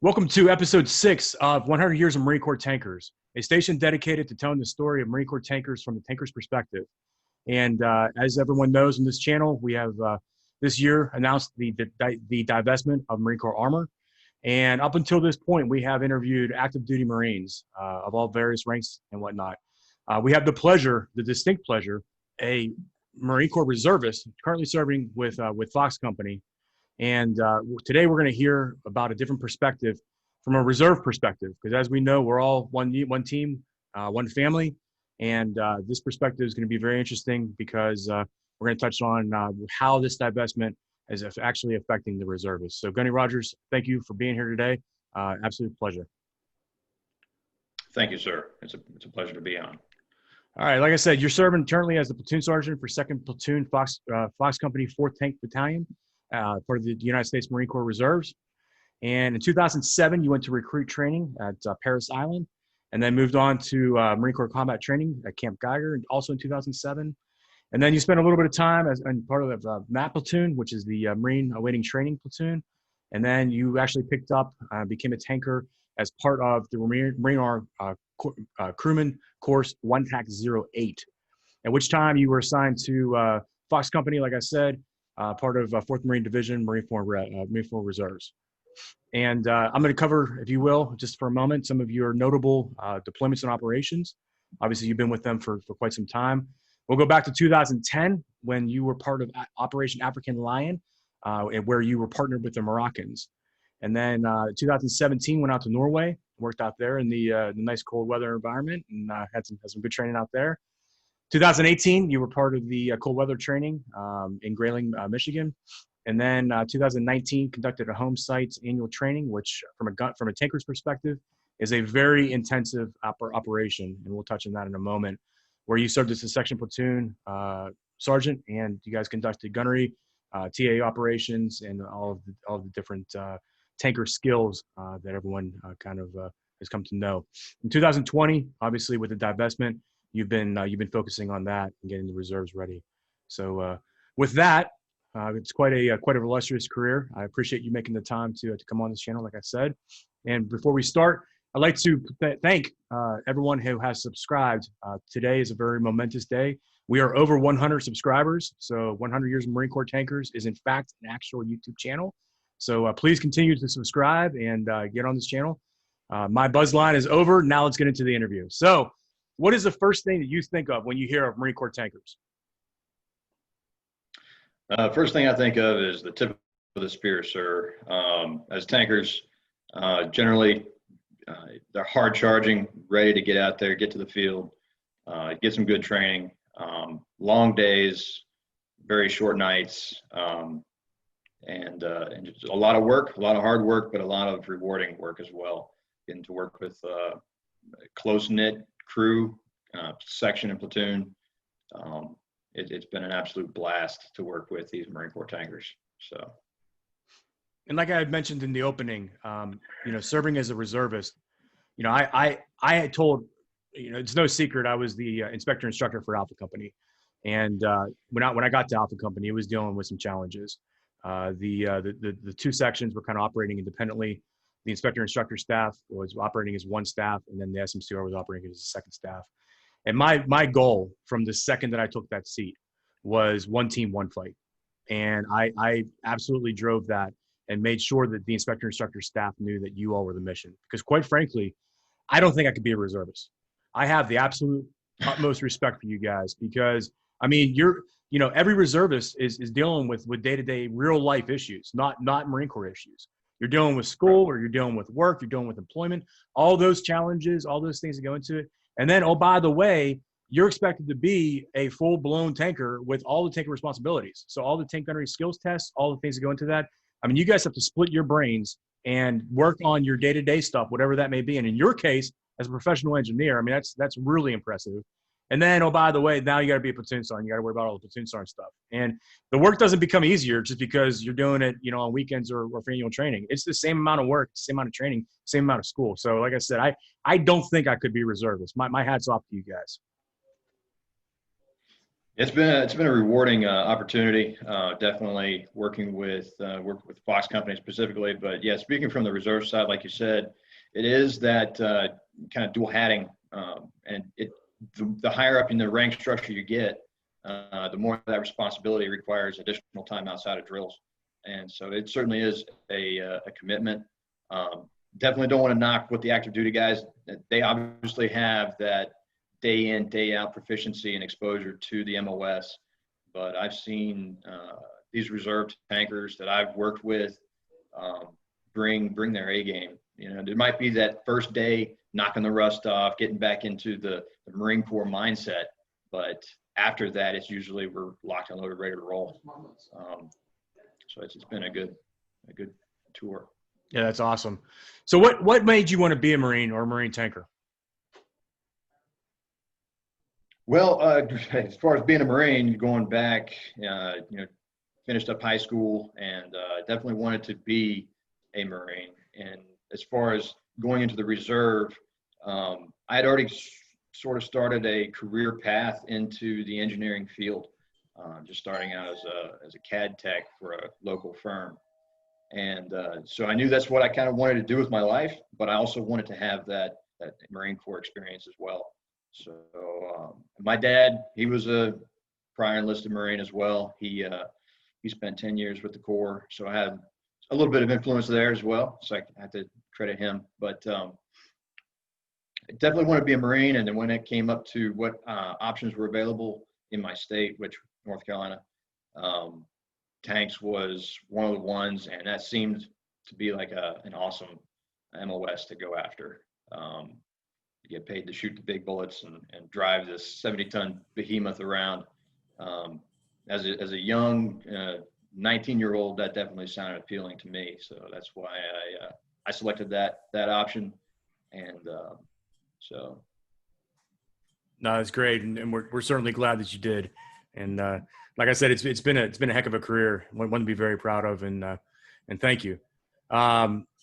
Welcome to episode 6 of 100 Years of Marine Corps Tankers, a station dedicated to telling the story of Marine Corps tankers from the tanker's perspective. And as everyone knows on this channel, we have this year announced the divestment of Marine Corps Armor. And up until this point, we have interviewed active duty Marines of all various ranks and whatnot. We have the distinct pleasure, a Marine Corps reservist currently serving with Fox Company. And today we're going to hear about a different perspective from a reserve perspective, because as we know, we're all one team, one family. And this perspective is going to be very interesting because we're going to touch on how this divestment is actually affecting the reservists. So GySgt Rogers, thank you for being here today. Absolute pleasure. Thank you, sir. It's a pleasure to be on. All right, like I said, you're serving currently as the platoon sergeant for 2nd Platoon Fox Company 4th Tank Battalion. Part of the United States Marine Corps Reserves. And in 2007, you went to recruit training at Parris Island, and then moved on to Marine Corps Combat Training at Camp Geiger, also in 2007. And then you spent a little bit of time as part of the MAP platoon, which is the Marine Awaiting Training Platoon. And then you actually picked up, became a tanker as part of the Marine Corps Crewman Course 1 TAC 08, at which time you were assigned to Fox Company, like I said, part of 4th Marine Division, Marine Corps Reserves. And I'm going to cover, if you will, just for a moment, some of your notable deployments and operations. Obviously, you've been with them for quite some time. We'll go back to 2010 when you were part of Operation African Lion, where you were partnered with the Moroccans. And then 2017 went out to Norway, worked out there in the nice cold weather environment, and had some good training out there. 2018, you were part of the cold weather training in Grayling, Michigan. And then 2019, conducted a home sites annual training, which from a tanker's perspective is a very intensive operation. And we'll touch on that in a moment, where you served as a section platoon sergeant, and you guys conducted gunnery, TA operations, and all of the different tanker skills that everyone has come to know. In 2020, obviously with the divestment, you've been focusing on that and getting the reserves ready. So with that, it's quite a illustrious career. I appreciate you making the time to come on this channel, like I said. And before we start, I'd like to thank everyone who has subscribed. Today is a very momentous day. We are over 100 subscribers. So 100 Years of Marine Corps Tankers is in fact an actual YouTube channel. So please continue to subscribe and get on this channel. My buzz line is over. Now let's get into the interview. So what is the first thing that you think of when you hear of Marine Corps tankers? First thing I think of is the tip of the spear, sir. As tankers, generally, they're hard charging, ready to get out there, get to the field, get some good training, long days, very short nights, and just a lot of work, a lot of hard work, but a lot of rewarding work as well. Getting to work with close-knit crew, section and platoon. It's been an absolute blast to work with these Marine Corps tankers. So, and like I had mentioned in the opening, serving as a reservist, I had told, it's no secret, I was the inspector instructor for Alpha Company, and when I got to Alpha Company, it was dealing with some challenges. The two sections were kind of operating independently. The inspector instructor staff was operating as one staff, and then the SMCR was operating as a second staff. And my goal from the second that I took that seat was one team, one fight. And I absolutely drove that and made sure that the inspector instructor staff knew that you all were the mission. Because quite frankly, I don't think I could be a reservist. I have the absolute utmost respect for you guys, because I mean, every reservist is dealing with day-to-day real life issues, not Marine Corps issues. You're dealing with school, or you're dealing with work, you're dealing with employment, all those challenges, all those things that go into it. And then, oh, by the way, you're expected to be a full-blown tanker with all the tanker responsibilities. So all the tank gunnery skills tests, all the things that go into that. I mean, you guys have to split your brains and work on your day-to-day stuff, whatever that may be. And in your case, as a professional engineer, I mean, that's really impressive. And then, oh, by the way, now you got to be a platoon sergeant. You got to worry about all the platoon sergeant stuff. And the work doesn't become easier just because you're doing it, on weekends or for annual training. It's the same amount of work, same amount of training, same amount of school. So like I said, I don't think I could be reservist. My hat's off to you guys. It's been a rewarding opportunity. Definitely working with Fox Company specifically, but yeah, speaking from the reserve side, like you said, it is that kind of dual hatting, and the higher up in the rank structure you get, the more that responsibility requires additional time outside of drills, and so it certainly is a commitment. Definitely don't want to knock what the active duty guys, they obviously have that day in, day out proficiency and exposure to the MOS. But I've seen these reserve tankers that I've worked with bring their A game. There might be that first day knocking the rust off, getting back into the Marine Corps mindset, but after that, it's usually we're locked and loaded, ready to roll. So it's been a good tour. Yeah, that's awesome. So what made you want to be a Marine or a Marine tanker? Well, as far as being a Marine, going back, finished up high school and definitely wanted to be a Marine. And as far as going into the reserve, I had already sort of started a career path into the engineering field, just starting out as a CAD tech for a local firm. And so I knew that's what I kind of wanted to do with my life, but I also wanted to have that Marine Corps experience as well. So my dad, he was a prior enlisted Marine as well. He spent 10 years with the Corps, so I had a little bit of influence there as well. So I have to credit him. But I definitely want to be a Marine. And then when it came up to what options were available in my state, which North Carolina, tanks was one of the ones, and that seemed to be like an awesome MOS to go after. Get paid to shoot the big bullets and drive this 70-ton behemoth around. As a young 19-year-old, that definitely sounded appealing to me. So that's why I selected that option. And so. No, that's great, and we're certainly glad that you did. And like I said, it's been a heck of a career, one to be very proud of, and thank you.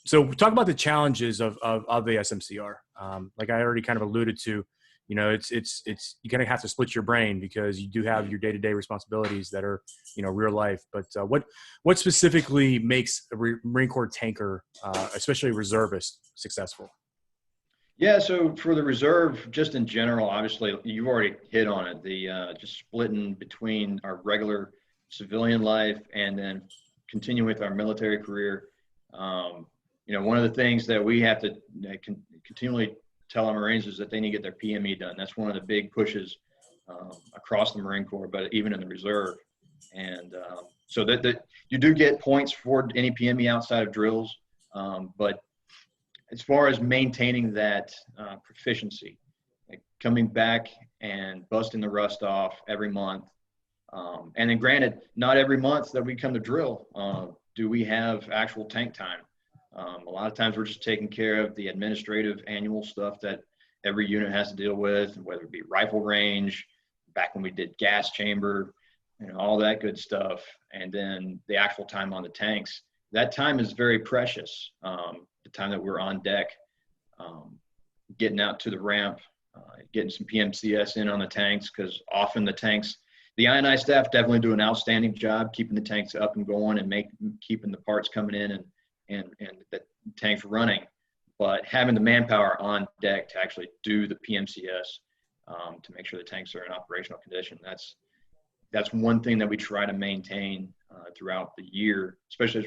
So talk about the challenges of the SMCR. Like I already kind of alluded to, it's you kind of have to split your brain because you do have your day-to-day responsibilities that are, real life. But what specifically makes a Marine Corps tanker, especially a reservist, successful? Yeah, so for the reserve, just in general, obviously you've already hit on it. The just splitting between our regular civilian life and then continuing with our military career. One of the things that we have to continually tell our Marines is that they need to get their PME done. That's one of the big pushes across the Marine Corps, but even in the reserve. And so that you do get points for any PME outside of drills, but as far as maintaining that proficiency, like coming back and busting the rust off every month. And then granted, not every month that we come to drill do we have actual tank time. A lot of times we're just taking care of the administrative annual stuff that every unit has to deal with, whether it be rifle range, back when we did gas chamber, all that good stuff. And then the actual time on the tanks, that time is very precious. The time that we're on deck, getting out to the ramp, getting some PMCS in on the tanks, because often the tanks, the I&I staff definitely do an outstanding job keeping the tanks up and going and keeping the parts coming in and the tanks running. But having the manpower on deck to actually do the PMCS to make sure the tanks are in operational condition, that's one thing that we try to maintain throughout the year, especially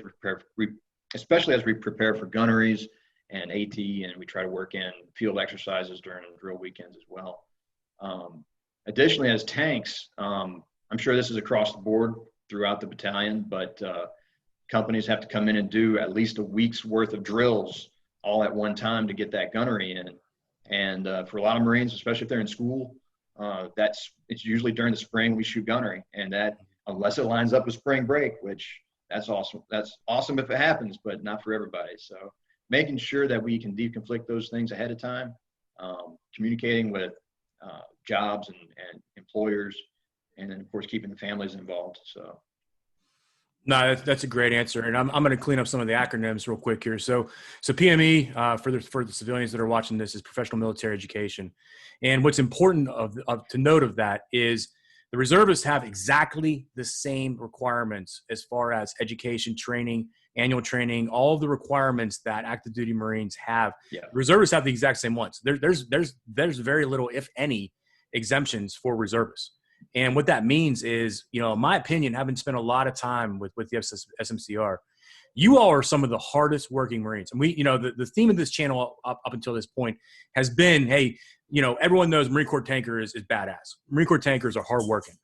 as we prepare for gunneries and AT, and we try to work in field exercises during drill weekends as well. Additionally, as tanks, I'm sure this is across the board throughout the battalion, but companies have to come in and do at least a week's worth of drills all at one time to get that gunnery in. And for a lot of Marines, especially if they're in school, it's usually during the spring we shoot gunnery, and that, unless it lines up with spring break, which that's awesome. That's awesome if it happens, but not for everybody. So making sure that we can deconflict those things ahead of time, communicating with jobs and employers, and then of course keeping the families involved. So. No, that's a great answer, and I'm going to clean up some of the acronyms real quick here. So PME for the civilians that are watching this is professional military education, and what's important to note of that is The reservists have exactly the same requirements as far as education, training, annual training, all of the requirements that active duty Marines have. Yeah. The reservists have the exact same ones. There's very little, if any, exemptions for reservists. And what that means is, in my opinion, having spent a lot of time with the SMCR, you all are some of the hardest working Marines. And we, the theme of this channel up until this point has been, hey, everyone knows Marine Corps Tanker is badass. Marine Corps Tankers are hardworking,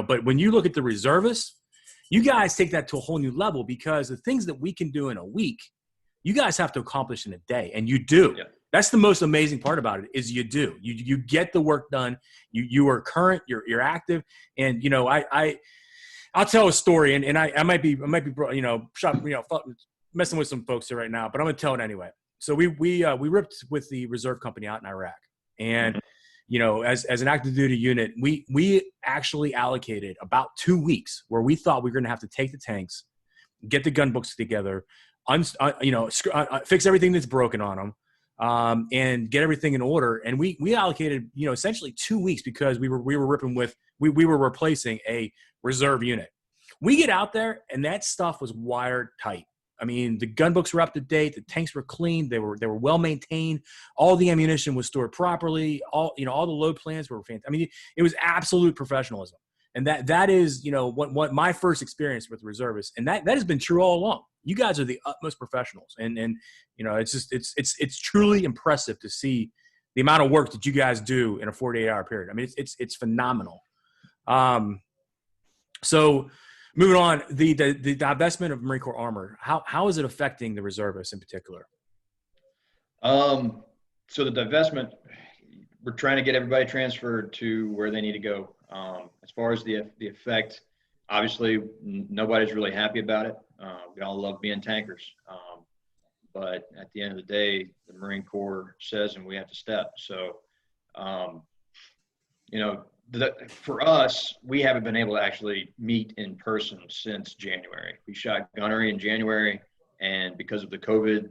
but when you look at the reservists, you guys take that to a whole new level, because the things that we can do in a week, you guys have to accomplish in a day, and you do. Yeah. That's the most amazing part about it, is you do. You get the work done. You are current. You're active, and I'll tell a story, and I might be messing with some folks here right now, but I'm gonna tell it anyway. So we ripped with the reserve company out in Iraq, and as an active duty unit, we actually allocated about 2 weeks where we thought we were gonna have to take the tanks, get the gun books together, fix everything that's broken on them, and get everything in order. And we allocated essentially 2 weeks, because we were replacing a reserve unit. We get out there, and that stuff was wired tight. I mean, the gun books were up to date. The tanks were clean. They were well maintained. All the ammunition was stored properly. All the load plans were fantastic. I mean, it was absolute professionalism. And that is, what my first experience with reservists, and that has been true all along. You guys are the utmost professionals, and it's truly impressive to see the amount of work that you guys do in a 48-hour period. I mean, it's phenomenal. So moving on, the divestment of Marine Corps armor, how is it affecting the reservists in particular? So the divestment, we're trying to get everybody transferred to where they need to go. As far as the effect, obviously nobody's really happy about it. We all love being tankers. But at the end of the day, the Marine Corps says, and we have to step. So, for us, we haven't been able to actually meet in person since January. We shot gunnery in January, and because of the COVID,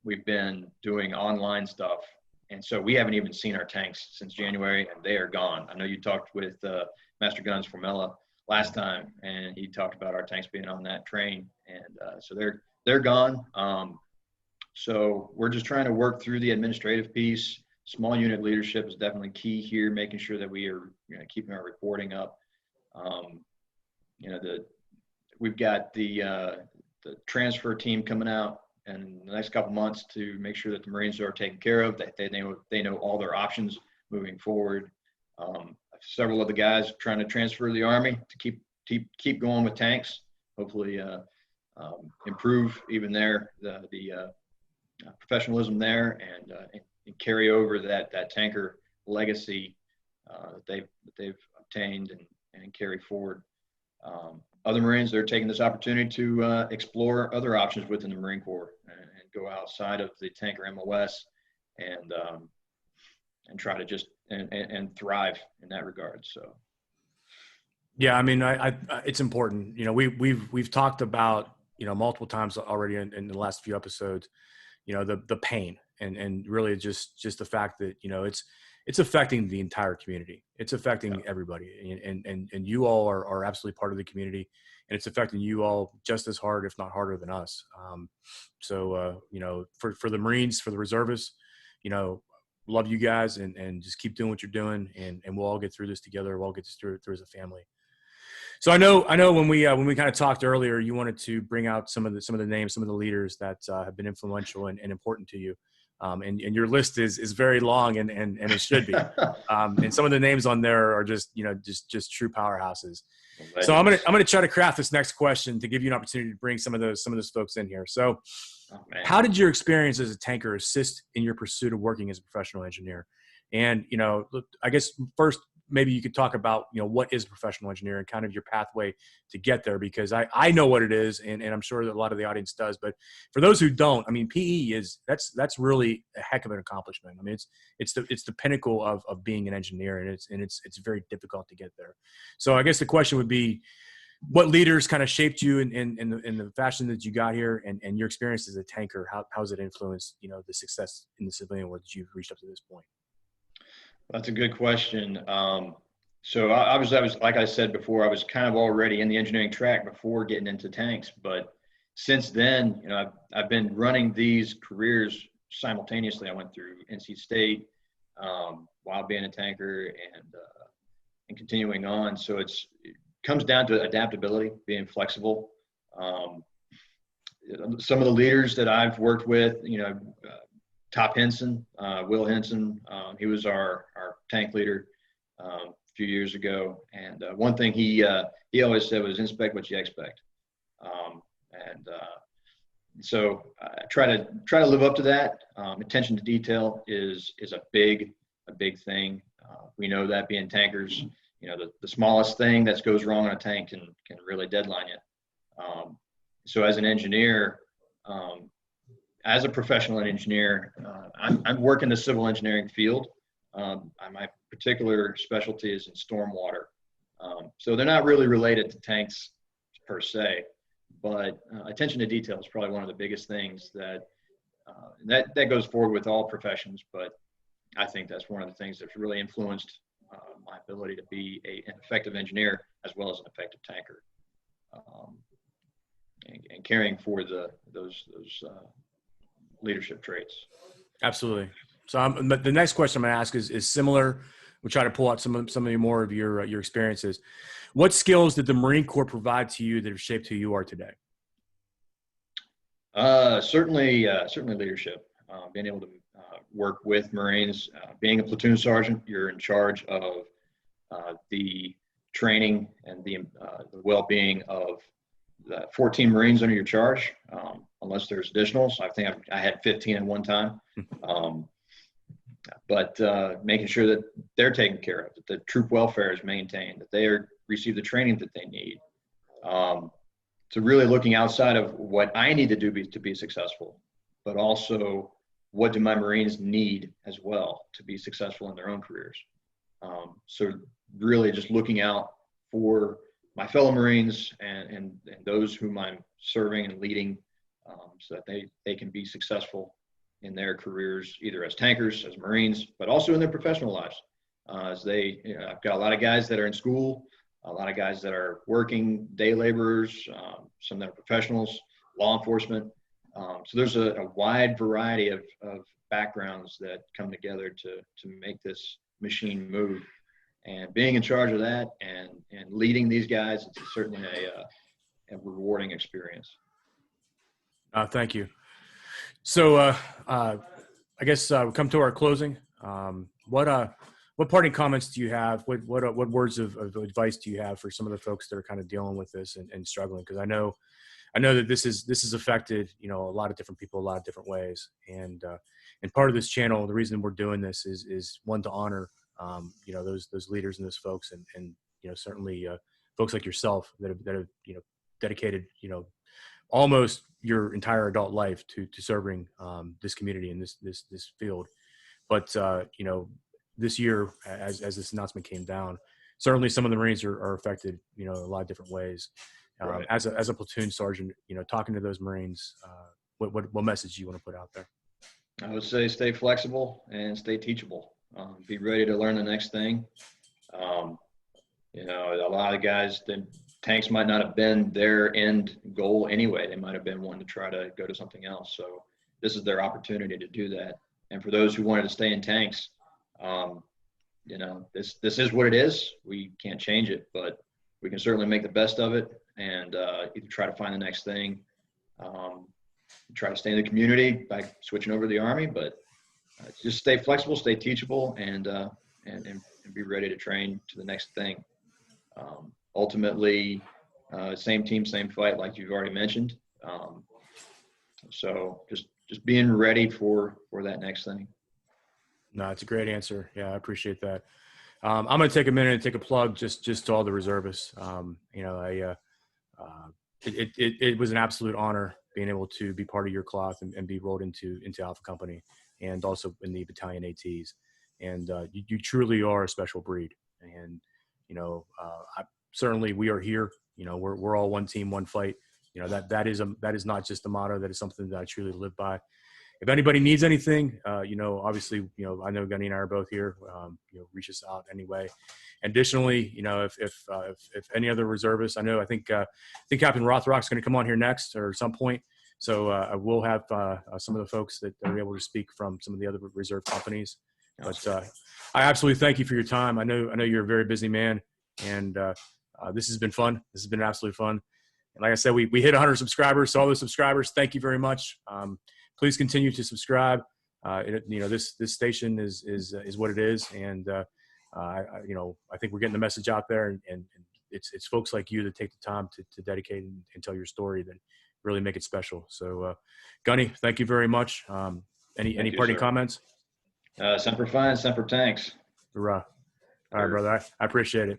we've been doing online stuff. And so we haven't even seen our tanks since January, and they are gone. I know you talked with Master Guns Formella last time, and he talked about our tanks being on that train. And so they're gone. So we're just trying to work through the administrative piece. Small unit leadership is definitely key here, making sure that we are keeping our reporting up. We've got the transfer team coming out in the next couple months to make sure that the Marines are taken care of, that they know all their options moving forward. Several of the guys trying to transfer to the Army to keep going with tanks, hopefully improve even the professionalism there, and carry over that tanker legacy that they've obtained and carry forward. Other Marines, they're taking this opportunity to explore other options within the Marine Corps and go outside of the tanker MOS and try to just and thrive in that regard. So, yeah, I mean, it's important. We've talked about multiple times already in the last few episodes, the pain and really just the fact that it's affecting the entire community. It's affecting everybody, and you all are absolutely part of the community, and it's affecting you all just as hard, if not harder than us. For the Marines, for the reservists, love you guys, and just keep doing what you're doing, and we'll all get through this together. We'll all get through as a family. So I know when we kind of talked earlier, you wanted to bring out some of the names, some of the leaders that have been influential and important to you. And your list is very long, and it should be. And some of the names on there are just true powerhouses. So I'm gonna try to craft this next question to give you an opportunity to bring some of those folks in here. So, how did your experience as a tanker assist in your pursuit of working as a professional engineer? And I guess first, maybe you could talk about what is a professional engineer and kind of your pathway to get there, because I know what it is, and I'm sure that a lot of the audience does, but for those who don't, I mean, PE that's really a heck of an accomplishment. I mean, it's the pinnacle of being an engineer, and it's very difficult to get there. So I guess the question would be, what leaders kind of shaped you in the fashion that you got here, and your experience as a tanker? How has it influenced the success in the civilian world that you've reached up to this point? That's a good question. So I was, like I said before, I was kind of already in the engineering track before getting into tanks. But since then, I've been running these careers simultaneously. I went through NC State while being a tanker and continuing on. So it comes down to adaptability, being flexible. Some of the leaders that I've worked with, Top Henson, Will Henson, he was our tank leader a few years ago. And one thing he always said was inspect what you expect. So I try to live up to that. Attention to detail is a big thing. We know that being tankers, the smallest thing that goes wrong on a tank can really deadline you. So as an engineer, as a professional engineer, I'm working the civil engineering field. My particular specialty is in stormwater. So they're not really related to tanks per se, but attention to detail is probably one of the biggest things that goes forward with all professions. But I think that's one of the things that's really influenced my ability to be an effective engineer as well as an effective tanker, and carrying forward those leadership traits. Absolutely. So but the next question I'm going to ask is similar. We'll try to pull out some of more of your experiences. What skills did the Marine Corps provide to you that have shaped who you are today? Certainly leadership. Being able to work with Marines, being a platoon sergeant, you're in charge of the training and the well-being of the 14 Marines under your charge, unless there's additionals. I think I had 15 at one time. But making sure that they're taken care of, that the troop welfare is maintained, that they receive the training that they need. So really looking outside of what I need to do to be successful, but also what do my Marines need as well to be successful in their own careers. So really just looking out for my fellow Marines and those whom I'm serving and leading, so that they can be successful in their careers, either as tankers, as Marines, but also in their professional lives. I've got a lot of guys that are in school, a lot of guys that are working, day laborers, some that are professionals, law enforcement. So there's a wide variety of backgrounds that come together to make this machine move. And being in charge of that and leading these guys, it's certainly a rewarding experience. Thank you. So I guess we come to our closing. What parting comments do you have? What words of advice do you have for some of the folks that are kind of dealing with this and struggling? Because I know that this has affected a lot of different people a lot of different ways. And part of this channel, the reason we're doing this is one, to honor those leaders and those folks, and certainly folks like yourself that have dedicated almost your entire adult life to serving this community and this field. But this year, as this announcement came down, certainly some of the Marines are affected a lot of different ways. Right. As a platoon sergeant, talking to those Marines, what message do you want to put out there? I would say stay flexible and stay teachable. Be ready to learn the next thing. A lot of guys, the tanks might not have been their end goal anyway. They might have been wanting to try to go to something else. So this is their opportunity to do that. And for those who wanted to stay in tanks, this is what it is. We can't change it, but we can certainly make the best of it and either try to find the next thing, try to stay in the community by switching over to the Army, but just stay flexible, stay teachable, and be ready to train to the next thing. Ultimately, same team, same fight, like you've already mentioned. So just being ready for that next thing. No, it's a great answer. Yeah, I appreciate that. I'm going to take a minute and take a plug just to all the reservists. It was an absolute honor being able to be part of your cloth and be rolled into Alpha Company and also in the Battalion ATs. And you truly are a special breed. And, certainly we are here, we're all one team, one fight. That is not just a motto. That is something that I truly live by. if anybody needs anything, obviously, I know Gunny and I are both here. Reach us out anyway. Additionally, if any other reservists, I think Captain Rothrock's going to come on here next or at some point. So I will have some of the folks that are able to speak from some of the other reserve companies. But I absolutely thank you for your time. I know you're a very busy man, and this has been fun. This has been absolutely fun. And like I said, we hit 100 subscribers. So all those subscribers, thank you very much. Please continue to subscribe. This station is what it is, and I think we're getting the message out there, and it's folks like you that take the time to dedicate and tell your story that really make it special. So, Gunny, thank you very much. Any parting comments? Semper Fi, Semper Tanks. Hurrah! All right, brother. I appreciate it.